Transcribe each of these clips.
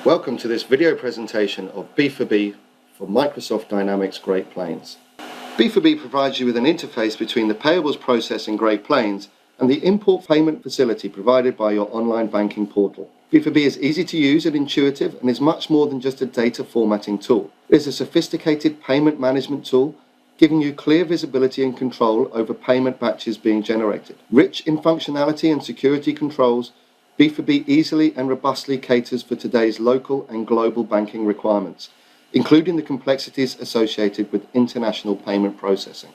Welcome to this video presentation of B4B for Microsoft Dynamics Great Plains. B4B provides you with an interface between the payables process in Great Plains and the import payment facility provided by your online banking portal. B4B is easy to use and intuitive and is much more than just a data formatting tool. It is a sophisticated payment management tool giving you clear visibility and control over payment batches being generated. Rich in functionality and security controls, B4B easily and robustly caters for today's local and global banking requirements, including the complexities associated with international payment processing.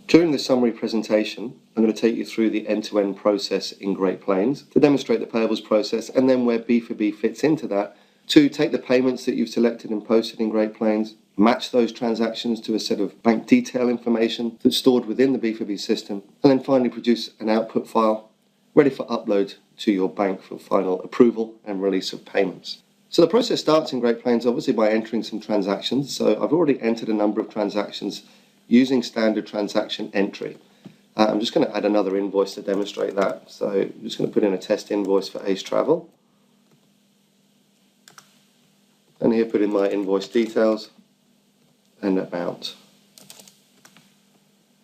During this summary presentation, I'm going to take you through the end-to-end process in Great Plains to demonstrate the payables process and then where B4B fits into that to take the payments that you've selected and posted in Great Plains, match those transactions to a set of bank detail information that's stored within the B4B system, and then finally produce an output file ready for upload to your bank for final approval and release of payments. So the process starts in Great Plains obviously by entering some transactions. So I've already entered a number of transactions using standard transaction entry. I'm just going to add another invoice to demonstrate that. So I'm just going to put in a test invoice for Ace Travel. And here put in my invoice details and amount.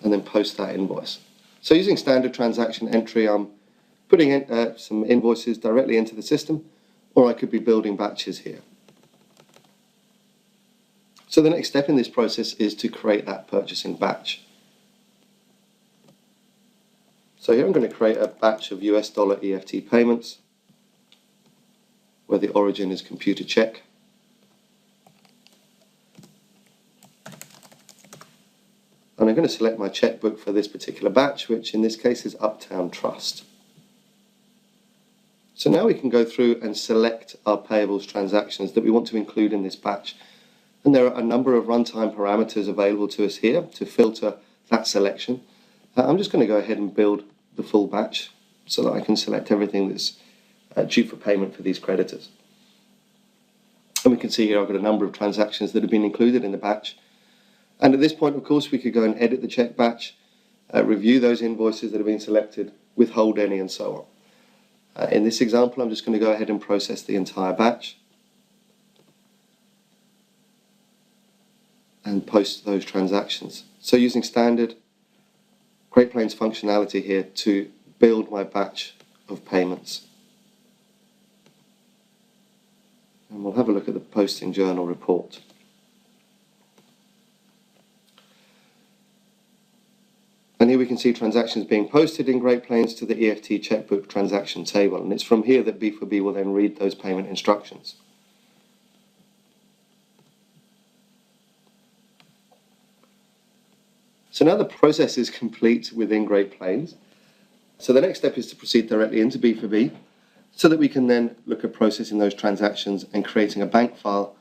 And then post that invoice. So using standard transaction entry, I'm putting in some invoices directly into the system, or I could be building batches here. So the next step in this process is to create that purchasing batch. So here I'm going to create a batch of US dollar EFT payments where the origin is computer check. And I'm going to select my checkbook for this particular batch, which in this case is Uptown Trust. So now we can go through and select our payables transactions that we want to include in this batch. And there are a number of runtime parameters available to us here to filter that selection. I'm just going to go ahead and build the full batch so that I can select everything that's due for payment for these creditors. And we can see here I've got a number of transactions that have been included in the batch. And at this point, of course, we could go and edit the check batch, review those invoices that have been selected, withhold any, and so on. In this example, I'm just going to go ahead and process the entire batch and post those transactions. So using standard Great Plains functionality here to build my batch of payments. And we'll have a look at the posting journal report. And here we can see transactions being posted in Great Plains to the EFT checkbook transaction table. And it's from here that B4B will then read those payment instructions. So now the process is complete within Great Plains. So the next step is to proceed directly into B4B so that we can then look at processing those transactions and creating a bank file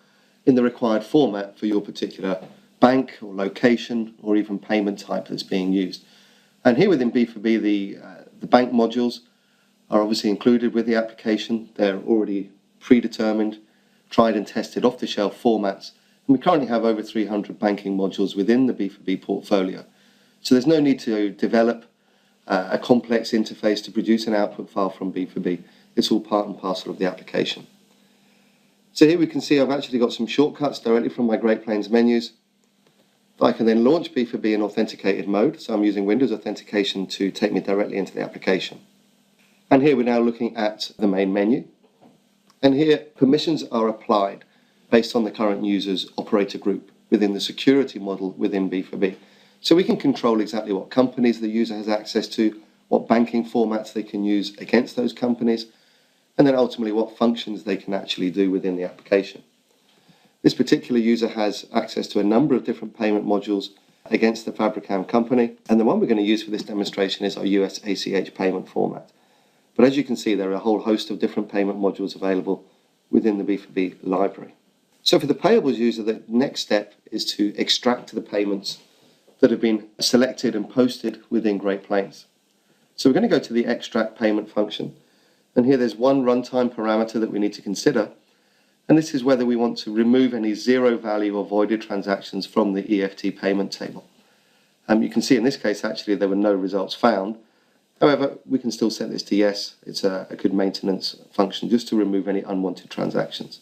in the required format for your particular bank or location or even payment type that's being used. And here within B4B, the bank modules are obviously included with the application. They're already predetermined, tried and tested off-the-shelf formats. And we currently have over 300 banking modules within the B4B portfolio. So there's no need to develop a complex interface to produce an output file from B4B. It's all part and parcel of the application. So here we can see I've actually got some shortcuts directly from my Great Plains menus. I can then launch B4B in authenticated mode, so I'm using Windows authentication to take me directly into the application. And here we're now looking at the main menu. And here permissions are applied based on the current user's operator group within the security model within B4B. So we can control exactly what companies the user has access to, what banking formats they can use against those companies, and then ultimately what functions they can actually do within the application. This particular user has access to a number of different payment modules against the Fabricam company, and the one we're going to use for this demonstration is our US ACH payment format. But as you can see, there are a whole host of different payment modules available within the B4B library. So for the payables user, the next step is to extract the payments that have been selected and posted within Great Plains. So we're going to go to the extract payment function, and here there's one runtime parameter that we need to consider. And this is whether we want to remove any zero value or voided transactions from the EFT payment table. You can see in this case actually there were no results found. However, we can still set this to yes. It's a good maintenance function just to remove any unwanted transactions.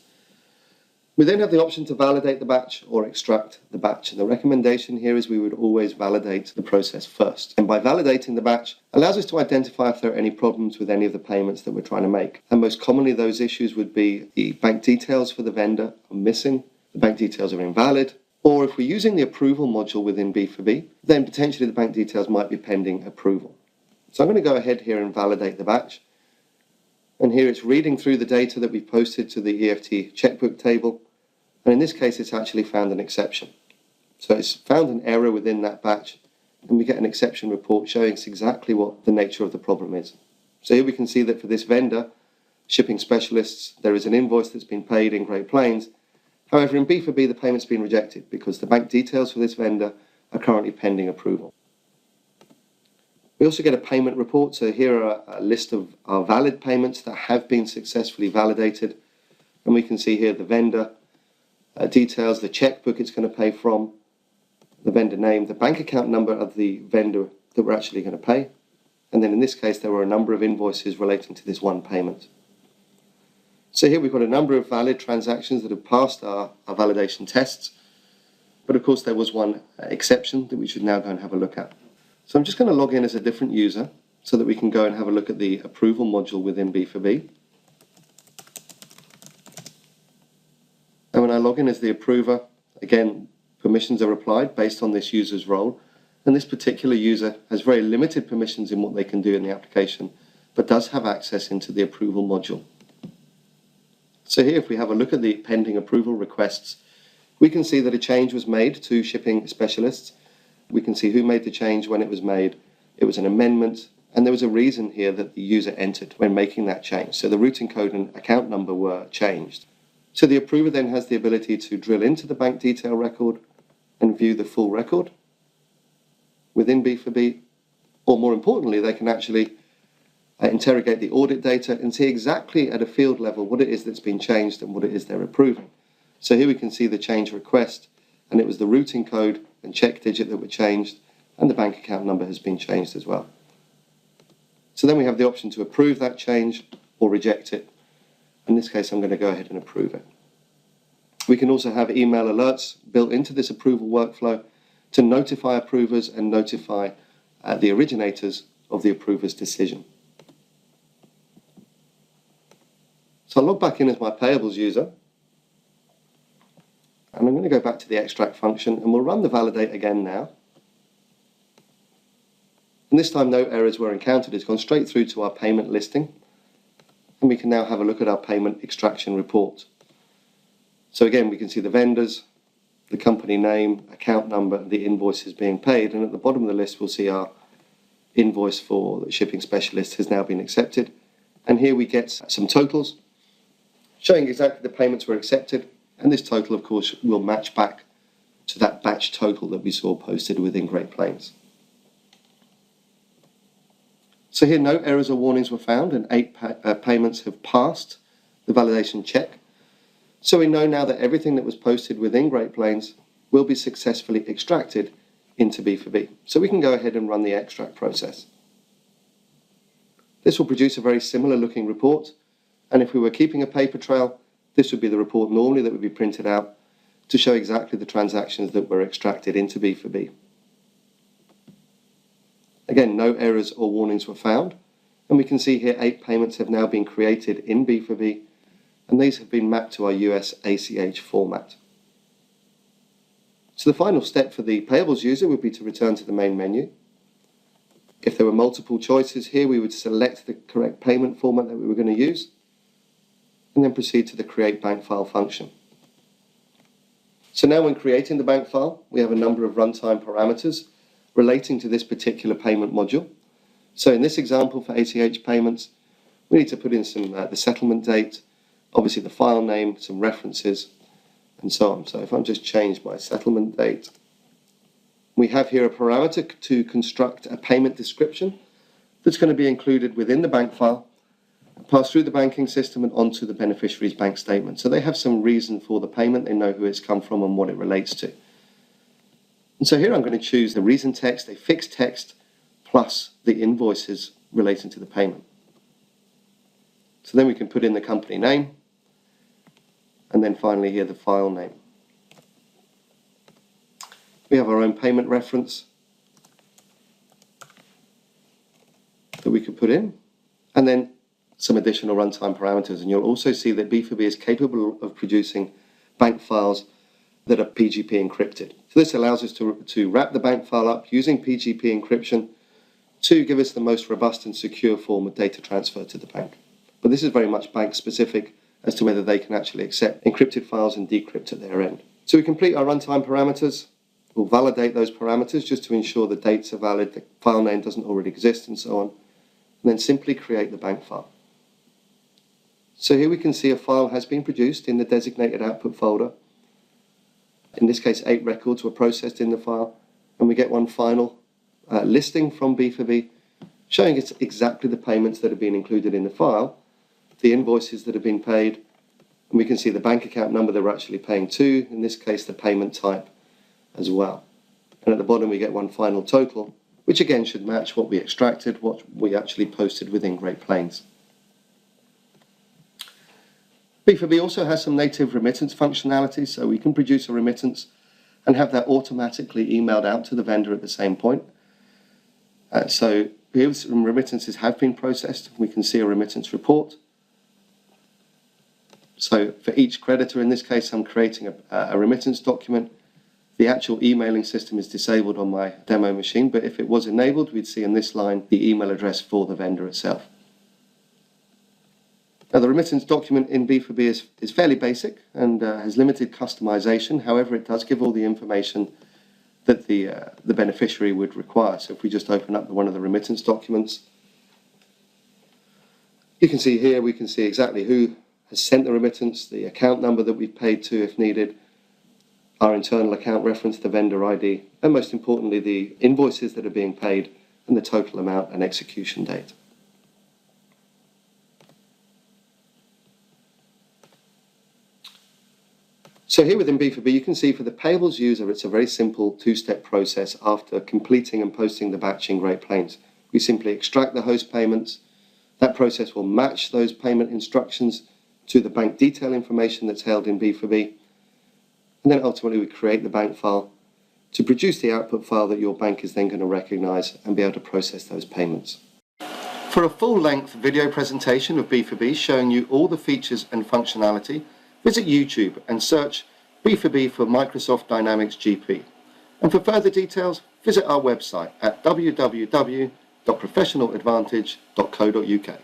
We then have the option to validate the batch or extract the batch. And the recommendation here is we would always validate the process first. And by validating the batch, allows us to identify if there are any problems with any of the payments that we're trying to make. And most commonly, those issues would be the bank details for the vendor are missing, the bank details are invalid, or if we're using the approval module within B4B, then potentially the bank details might be pending approval. So I'm going to go ahead here and validate the batch. And here it's reading through the data that we've posted to the EFT checkbook table. And in this case, it's actually found an exception. So it's found an error within that batch, and we get an exception report showing us exactly what the nature of the problem is. So here we can see that for this vendor, shipping specialists, there is an invoice that's been paid in Great Plains. However, in B4B, the payment's been rejected because the bank details for this vendor are currently pending approval. We also get a payment report. So here are a list of our valid payments that have been successfully validated. And we can see here the vendor details, the checkbook it's going to pay from, the vendor name, the bank account number of the vendor that we're actually going to pay. And then in this case, there were a number of invoices relating to this one payment. So here we've got a number of valid transactions that have passed our validation tests. But of course, there was one exception that we should now go and have a look at. So I'm just going to log in as a different user so that we can go and have a look at the approval module within B4B. And when I log in as the approver, again, permissions are applied based on this user's role. And this particular user has very limited permissions in what they can do in the application, but does have access into the approval module. So here, if we have a look at the pending approval requests, we can see that a change was made to shipping specialists. We can see who made the change, when it was made. It was an amendment, and there was a reason here that the user entered when making that change. So the routing code and account number were changed. So the approver then has the ability to drill into the bank detail record and view the full record within B4B, or more importantly, they can actually interrogate the audit data and see exactly at a field level what it is that's been changed and what it is they're approving. So here we can see the change request, and it was the routing code and check digit that were changed, and the bank account number has been changed as well. So then we have the option to approve that change or reject it. In this case, I'm going to go ahead and approve it. We can also have email alerts built into this approval workflow to notify approvers and notify the originators of the approver's decision. So I'll log back in as my payables user. And I'm going to go back to the extract function, and we'll run the validate again now. And this time no errors were encountered. It's gone straight through to our payment listing. And we can now have a look at our payment extraction report. So again, we can see the vendors, the company name, account number, the invoices being paid. And at the bottom of the list, we'll see our invoice for the shipping specialist has now been accepted. And here we get some totals showing exactly the payments were accepted. And this total, of course, will match back to that batch total that we saw posted within Great Plains. So here, no errors or warnings were found, and 8 payments have passed the validation check. So we know now that everything that was posted within Great Plains will be successfully extracted into B4B. So we can go ahead and run the extract process. This will produce a very similar looking report, and if we were keeping a paper trail, this would be the report normally that would be printed out to show exactly the transactions that were extracted into B4B. Again, no errors or warnings were found, and we can see here 8 payments have now been created in B4B, and these have been mapped to our US ACH format. So the final step for the payables user would be to return to the main menu. If there were multiple choices here, we would select the correct payment format that we were going to use, and then proceed to the create bank file function. So now when creating the bank file, we have a number of runtime parameters relating to this particular payment module. So in this example for ACH payments, we need to put in some the settlement date, obviously the file name, some references, and so on. So if I just change my settlement date, we have here a parameter to construct a payment description that's going to be included within the bank file, pass through the banking system and onto the beneficiary's bank statement. So they have some reason for the payment, they know who it's come from and what it relates to. And so here I'm going to choose the reason text, a fixed text, plus the invoices relating to the payment. So then we can put in the company name, and then finally here the file name. We have our own payment reference that we could put in, and then some additional runtime parameters. And you'll also see that B4B is capable of producing bank files that are PGP encrypted. So this allows us to wrap the bank file up using PGP encryption to give us the most robust and secure form of data transfer to the bank. But this is very much bank specific as to whether they can actually accept encrypted files and decrypt at their end. So we complete our runtime parameters. We'll validate those parameters just to ensure the dates are valid, the file name doesn't already exist, and so on. And then simply create the bank file. So here we can see a file has been produced in the designated output folder. In this case, 8 records were processed in the file, and we get one final listing from B4B showing us exactly the payments that have been included in the file, the invoices that have been paid, and we can see the bank account number that we're actually paying to, in this case the payment type as well. And at the bottom we get one final total, which again should match what we extracted, what we actually posted within Great Plains. B4B also has some native remittance functionality, so we can produce a remittance and have that automatically emailed out to the vendor at the same point. So here some remittances have been processed. We can see a remittance report. So for each creditor, in this case, I'm creating a remittance document. The actual emailing system is disabled on my demo machine, but if it was enabled, we'd see in this line the email address for the vendor itself. Now, the remittance document in B4B is fairly basic and has limited customization. However, it does give all the information that the beneficiary would require. So if we just open up one of the remittance documents, you can see here, we can see exactly who has sent the remittance, the account number that we've paid to if needed, our internal account reference, the vendor ID, and most importantly, the invoices that are being paid and the total amount and execution date. So here within B4B, you can see for the payables user, it's a very simple two-step process after completing and posting the batch in Great Plains. We simply extract the host payments. That process will match those payment instructions to the bank detail information that's held in B4B. And then ultimately we create the bank file to produce the output file that your bank is then going to recognize and be able to process those payments. For a full-length video presentation of B4B showing you all the features and functionality, visit YouTube and search B4B for Microsoft Dynamics GP. And for further details, visit our website at www.professionaladvantage.co.uk.